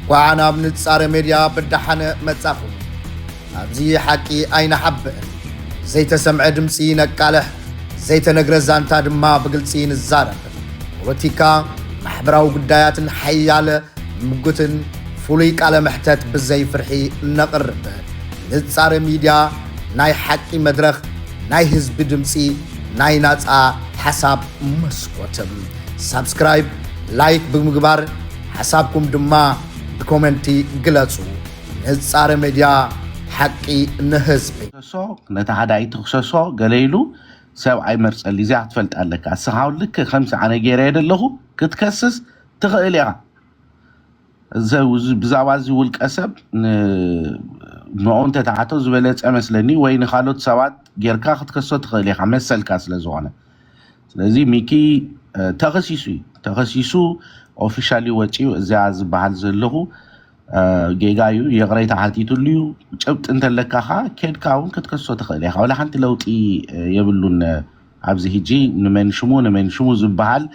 እንኳን ኣብ ንጻረ ሚድያ ብድሓነ መጻኹም ኣብዚ ሓቂ ኣይንሓብእን ዘይተሰምዐ ድምፂ ነቃልሕ ዘይተነግረ ዛንታ ድማ ብግልፂ ንዛረብ ፖለቲካ ማሕበራዊ ጉዳያትን ሓያለ ምጉትን ፍሉይ ቃለ መሕተት ብዘይ ፍርሒ ነቕርብ ንጻረ ሚድያ ናይ ሓቂ መድረኽ ናይ ህዝቢ ድምፂ ናይ ናፃ ሓሳብ መስኮትም ሰብስክራይብ ላይክ ብምግባር ሓሳብኩም ድማ ብኮሜንቲ ግለጹ ንጻረ ሚድያ ሓቂ ንህዝቢ ነታ ሓዳይ ትኽሰሶ ገለይሉ ሰብኣይ መርፀሊ እዚኣ ክትፈልጥ ኣለካ እስኻው ልክ ከምዚ ኣነ ገይረ የደለኹ ክትከስስ ትኽእል ኢኻ ብዛዕባ እዚ ውልቀ ሰብ ንዕኡን ተታሕቶ ዝበለፀ መስለኒ ወይ ንኻልኦት ሰባት ጌርካ ክትከሶ ትኽእል ኢኻ መሰልካ ስለ ዝኾነ ስለዚ ሚኪ ተኸሲሱ ኦፊሻሊ ወጪ እዚኣ ዝበሃል ዘለኹ ጌጋ እዩ የቕረይታ ሓቲቱሉ እዩ ጭብጥ እንተለካኻ ኬድካ እውን ክትከሶ ትኽእል ኢኻ ወላ ሓንቲ ለውጢ የብሉን ኣብዚ ሕጂ ንመን ሽሙ ዝበሃል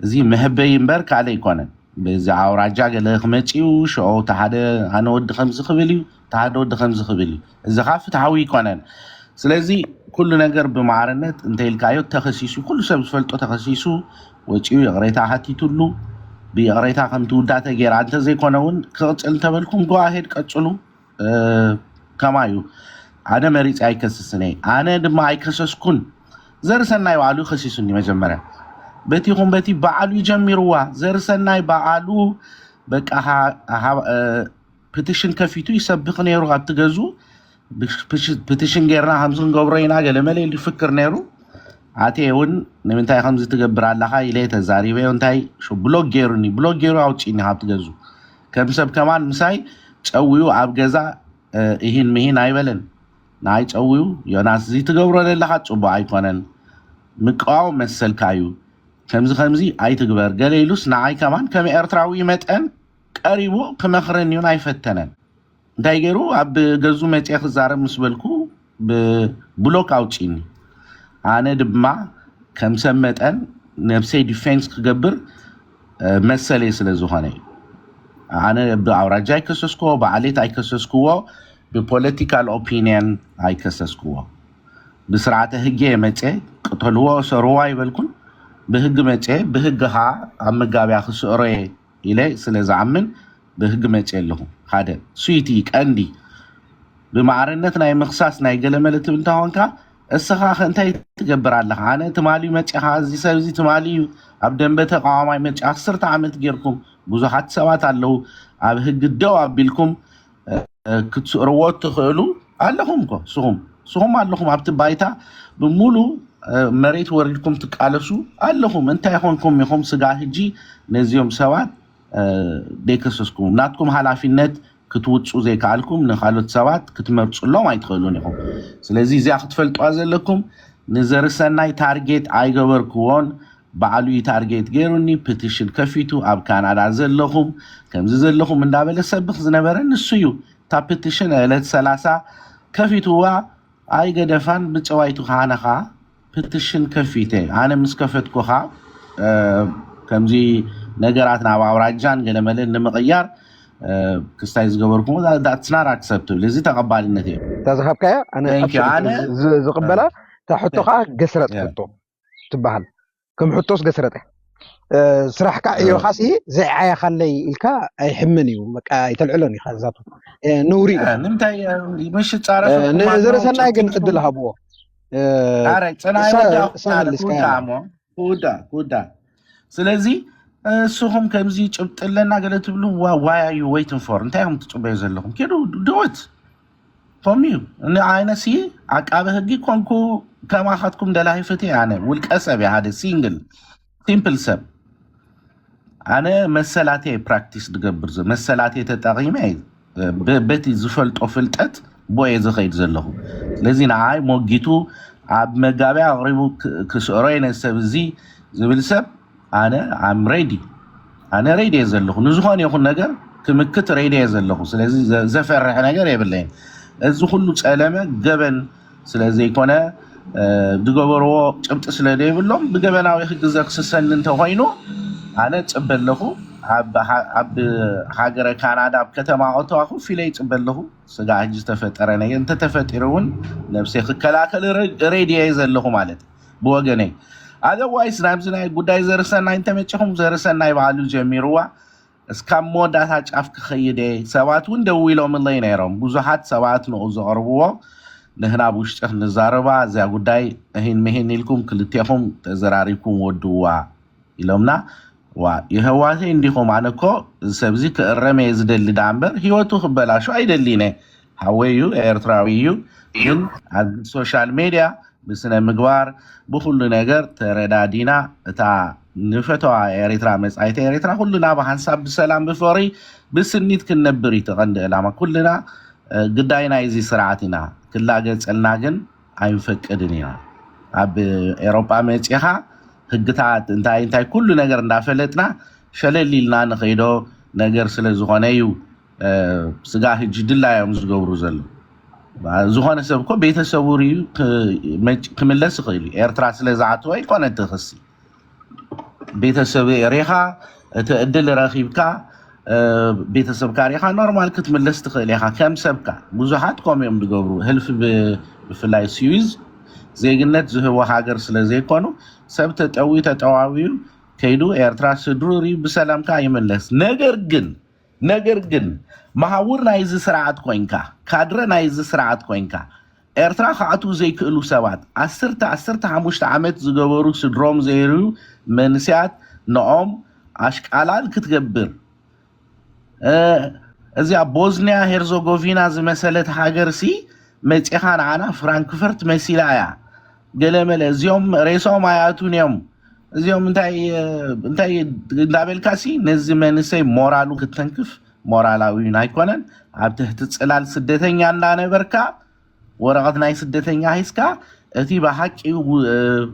እዚ መህበይ እምበር ካለ ይኮነን በዚ ኣውራጃ ገለ ክመጪኡ ሽዑ ተሓደ ኣነ ወዲ ከምዚ ክብል እዩ ተሓደ ወዲ ከምዚ ክብል እዩ እዚ ኻ ፍትሓዊ ይኮነን ስለዚ ኩሉ ነገር ብማዕርነት እንተይልካዮ ተኸሲሱ ኩሉ ሰብ ዝፈልጦ ተኸሲሱ ወጪኡ የቕረይታ ሓቲቱሉ ብየቕረይታ ከምቲ ውዳተ ጌራ እንተዘይኮነ እውን ክቕፅል እንተበልኩም ጓሄድ ቀፅሉ ከማ እዩ ኣነ መሪፂ ኣይከስስን ኣነ ድማ ኣይከሰስኩን ዘርሰናይ በዓሉ ይኸሲሱኒ መጀመርያ በቲ ይኹን በቲ በዓሉ ይጀሚርዋ ዘርሰናይ በዓሉ በቃ ፕቲሽን ከፊቱ ይሰብኽ ነይሩ ኣብቲ ገዙ ፕቲሽን ጌርና ከምዚ ክንገብሮ ኢና ገለመለ ኢሉ ይፍክር ነይሩ ኣቴ እውን ንምንታይ ከምዚ ትገብር ኣለኻ ኢለ ተዛሪበዮ እንታይ ብሎግ ገይሩኒ ብሎግ ገይሩ ኣውጪኒ ካብቲ ገዙ ከም ሰብ ከማን ምሳይ ፀውዩ ኣብ ገዛ ይህን ምሂን ኣይበለን ናይ ፀውዩ ዮናስ እዚ ትገብሮ ዘለኻ ፅቡቅ ኣይኮነን ምቃወም መሰልካ እዩ ከምዚ ኣይትግበር ገለ ኢሉስ ንዓይ ከማን ከም ኤርትራዊ መጠን ቀሪቡ ክመኽረኒ እውን ኣይፈተነን እንታይ ገይሩ ኣብ ገዙ መፅአ ክዛረብ ምስ በልኩ ብብሎክ ኣውጪኒ ኣነ ድማ ከም ሰብ መጠን ነብሰይ ዲፌንስ ክገብር መሰለይ ስለ ዝኾነ እዩ ኣነ ብኣውራጃ ኣይከሰስክዎ ብዓሌት ኣይከሰስክዎ ብፖለቲካል ኦፒንየን ኣይከሰስክዎ ብስርዓተ ህጊ መፀ ቅተልዎ ሰርዋ ይበልኩን ብህጊ መፀ ብህጊ ኻ ኣብ መጋብያ ክስዕሮ ኢለ ስለ ዝዓምን ብህጊ መፀ ኣለኹ ሓደ ስዊቲ ቀንዲ ብማዕርነት ናይ ምኽሳስ ናይ ገለመለ ትብል እንተኾንካ እስኻ እንታይ ትገብር ኣለኻ ኣነ ትማልዩ መፂኻ እዚ ሰብ እዚ ትማልዩ ኣብ ደንበ ተቃዋማይ መፂ 10 ዓመት ጌርኩም ብዙሓት ሰባት ኣለው ኣብ ህጊ ደው ኣቢልኩም ክትስዕርዎ ትኽእሉ ኣለኹም እኮ ስኹም ኣለኹም ኣብቲ ባይታ ብሙሉ መሬት ወሪድኩም ትቃለሱ ኣለኹም እንታይ ኮንኩም ኢኹም ስጋ ሕጂ ነዚኦም ሰባት ደይከሰስኩም ናትኩም ሓላፊነት ክትውፁ ዘይከኣልኩም ንኻልኦት ሰባት ክትመርፁሎም ኣይትኽእሉን ኢኹም ስለዚ እዚኣ ክትፈልጥዋ ዘለኩም ንዘርሰናይ ታርጌት ኣይገበርክዎን በዓሉ ታርጌት ገይሩኒ ፕቲሽን ከፊቱ ኣብ ካናዳ ዘለኹም ከምዚ ዘለኹም እንዳበለ ሰብኽ ዝነበረ ንሱ እዩ እታ ፕቲሽን ዕለት 30 ከፊትዋ ኣይገደፋን ብፀዋይቱ ካነኻ ፕቲሽን ከፊተ ኣነ ምስ ከፈትኩኻ ከምዚ ነገራት ናብ ኣውራጃን ገለመለ ንምቕያር ክስታይ ዝገበርኩም that's not acceptable እዚ ተቐባልነት እዩ ተዛሃብካያ ኣነ ዝቕበላ ታሕቶኻ ገስረጥ ሕቶ ትበሃል ከም ሕቶስ ገስረጥ ስራሕካ እዩ ኻሲ ዘይዓያኻለይ ኢልካ ኣይሕምን እዩ በቃ ይተልዕሎን ኢኻ ዛቱ ንውሪ ንምንታይ ምሽ ጻረፍ ንዘረሰናይ ግን ዕድል ሃብዎ ኣረ ጽናይ ወዳ ስለዚ እስኹም ከምዚ ጭብጥለና ገለ ትብሉ why are you waiting for እንታይ ከም ትጽበዩ ዘለኹም ከዱ do it from you ንዓይነሲ ዓቃበ ህጊ ኮንኩ ከማኻትኩም ደላይ ፍትህ ኣነ ውልቀ ሰብ ሓደ ሲንግል ሲምፕል ሰብ ኣነ መሰላቴ ፕራክቲስ ድገብር መሰላቴ ተጠቒመ በቲ ዝፈልጦ ፍልጠት ቦየ ዝኸይድ ዘለኹ ስለዚ ንዓይ ሞጊቱ ኣብ መጋብያ ኣቕሪቡ ክስዕሮ የነሰብ እዚ ዝብል ሰብ ኣነ I'm ready ኣነ ሬዲ ዘለኹ ንዝኾነ ይኹን ነገር ክምክት ሬዲ ዘለኹ ስለዚ ዘፈርሕ ነገር የብለይን እዚ ሁሉ ፀለመ ገበን ስለዘይኮነ ድገበርዎ ጭብጥ ስለደይብሎም ብገበናዊ ህግ ዘክስሰን እንተኾይኑ ኣነ ፅበለኹ عب حاجر كندا بكتما أوتوا في ليت بلهو سجع هجز تفترنا أنت تفترون نفسي خكلاكل راديو يزلهم مالت بوجني هذا وايس نامزنا قداي زرسنا أنت متشهم زرسنا يبعلو جميروا اسكام مودا هاج أفك خيدة سوات وندويلو من لين يرام بزحات سوات نوز أربوه نهنا بوشتخ نزاربا زي قداي هين مهين لكم كلتيهم تزراريكم ودوا إلهمنا ويهواتي عندكم عنكو سبزي كرمي يزدل دامبر هيوتو خبلا شو ايدلينه هاويو ايرتراويو من على السوشيال ميديا بسنة مقبار بخل نجر تردادينا تا نفتوى ايرترا مسعيت ايرترا كلنا بحنساب بسلام بفوري بسنيت كنبري تغند الاما كلنا قداينا يزي سرعتنا كلا قد سألناقن عينفك ادنينا اب ايروبا ميتيها ህግታት እንታይ ኩሉ ነገር እንዳፈለጥና ሸለሊልና ንኸይዶ ነገር ስለ ዝኾነ እዩ ስጋ ህጅ ድላዮም ዝገብሩ ዘሎ ዝኾነ ሰብ እኮ ቤተሰቡ ሪዩ ክምለስ ይኽእል ኤርትራ ስለ ዝዓተወ ኣይኮነ ትኽሲ ቤተሰብ ሪኻ እቲ ዕድል ረኺብካ ቤተሰብካ ሪኻ ኖርማል ክትምለስ ትኽእል ኢኻ ከም ሰብካ ብዙሓት ከም እዮም ዝገብሩ ህልፊ ብፍላይ ስዊዝ زيجنت زهو حاجر سلزي كونو سبت تقوي تتواويو كيدو ايرترا سدروري بسلام كاي ملس نجرجن محاور نايز سرعات كوينكا كادر نايز سرعات كوينكا ايرترا خاطو زي كلو سوات عسرت حموشت عمت زغورو سدروم زيرو منسيات نعم اشكالال كتجبر ازي بوزنيا هيرزوغوفينا زي مسألة حاجر سي متيخان عنا فرانكفورت مسيلايا قلمل زيوم ريسوم آياتون يوم زيوم انتاي دابل كاسي نزي منسي مورالو كتنكف مورالاوي نايكونن عبته تتسلال سدتين يانا بركا ورغت ناي سدتين ياهيسكا اتي بحاكي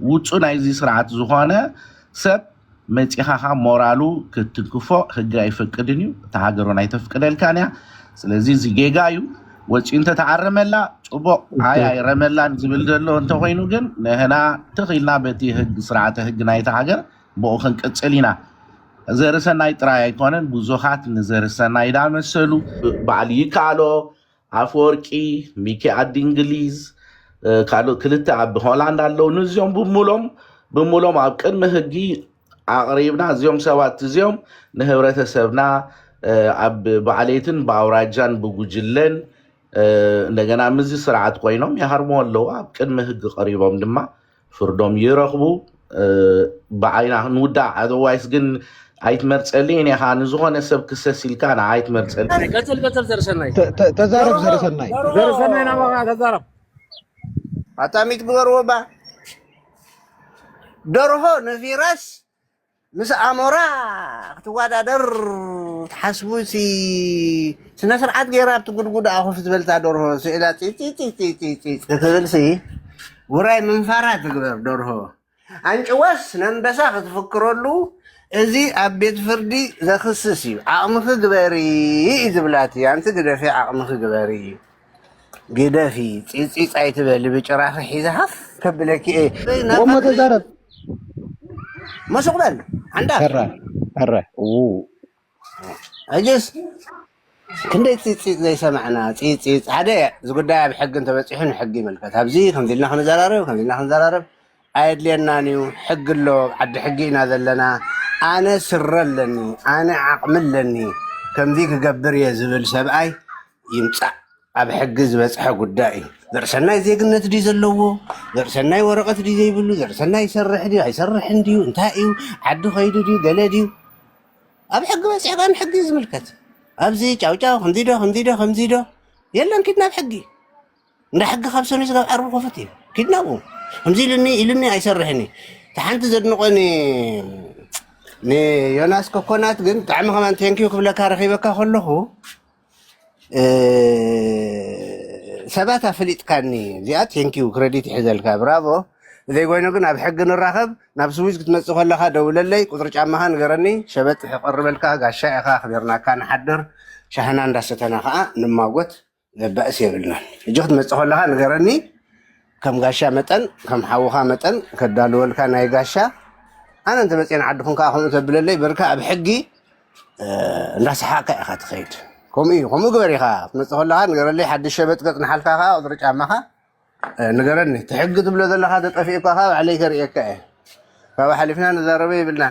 وطو نايزي سرعات زخانة سب متيخاها مورالو كتنكفو خجا يفكدنيو تحاقرو ناي تفكدل كانيا سلازي زيجيغايو وش انت تعرملا صبو هاي رملا نزبل دلو انت وينو جن نهنا تخيلنا بتي هج سرعته هج نايت حاجر بو خنقصلينا زرسناي طراي يكونن بزوخات نزرسناي دا مسلو بعلي كالو افورقي ميكي ادينجليز كالو كلتا اب هولاند አለው ንዚኦም بمولوم اب قدم هجي اقريبنا زيوم سوات زيوم نهبرتسبنا اب بعليتن باوراجان بوجلن እንደገና ምዚ ስርዓት ኮይኖም ያሃርሙ አለው ኣብ ቅድመ ህግ ቀሪቦም ድማ ፍርዶም ይረኽቡ በአይና ንውዳ አዘዋይስ ግን አይትመርጸልኝ እኔ ሃን ዝኾነ ሰብ ክሰሲልካ ና አይትመርጸልኝ ቀጥል ዘርሰናይ ተዛረብ ዘርሰናይ ና ማጋ ተዛረብ አታሚት ብገርወባ ደርሆ ነፊራስ مس أمورا تودادر تحسبوسي سنسرعات غيراب تقول أخو في زبالة دوره سئلات تي تقبلسي وراي من فارات تقبل دوره أنت واس ننبسا تفكروا ازي أبيت فردي ذا خصصي عقمك قباري زبلاتي أنت قدافي عقمك قباري قدافي تيت أي تبالي بجراح حيزهف كبلك إيه وما تزارب ما شغل عندك هرة أجلس كندي تيت زي سمعنا تيت هذا زقول ده بحق أنت بتحين حقي ملكت هبزي كم دلنا خن زرارب عيد لي أنانيو حق له عد حقينا ذلنا أنا سر لني أنا عقمل لني كم ذيك قبر يا زبل سبعي يمسح أبحق زبس حق الداعي درسنا زي قلنا تدي زلوه درسنا ورقة تدي زي بلو درسنا يسرح ديو هيسرح ديو انتهيو عدو خيدو ديو قلا ديو أبحق بس عقان حقي زملكت أبزي چاو خمزيدو يلا كدنا بحقي ندا حق خمسوني سقاب عرب خفتي كدنا بو خمزي لني هيسرحني تحانت زدنقني ني يوناس كوكونات قن تعمل كمان تنكيو قبل كارخي بكا خلوه سباتها فليت كاني زياد ثانكيو كريديت حزلكا برافو زي قوينو كن ابحق نراخب نابسويز كتمصخ لها دوللي قطر ጫማها نغرني شبت يقربلكا غاشا اخا خبرنا كان حدر شحنا انداستنا خا نماغوت لبأس يبلنا اجو كتمصخ لها نغرني كم غاشا متن كم حوخا متن كدالولكا ناي غاشا انا انت مصين عدكم كا اخو تبللي بركا ابحقي እንዳስሓቀ ኢኻ ትኸይድ ከምኡ ግበር ኢኻ ክትመፅእ ከለኻ ንገረለይ ሓድሽ ሸበጥ ገፅ ንሓልካ ኸ ቁፅሪ ጫማኻ ንገረኒ ትሕጊ ትብሎ ዘለኻ ተጠፊእካ ኸ ባዕለይ ከርእየካ እየ ካብኡ ሓሊፍና ንዛረበ ይብልና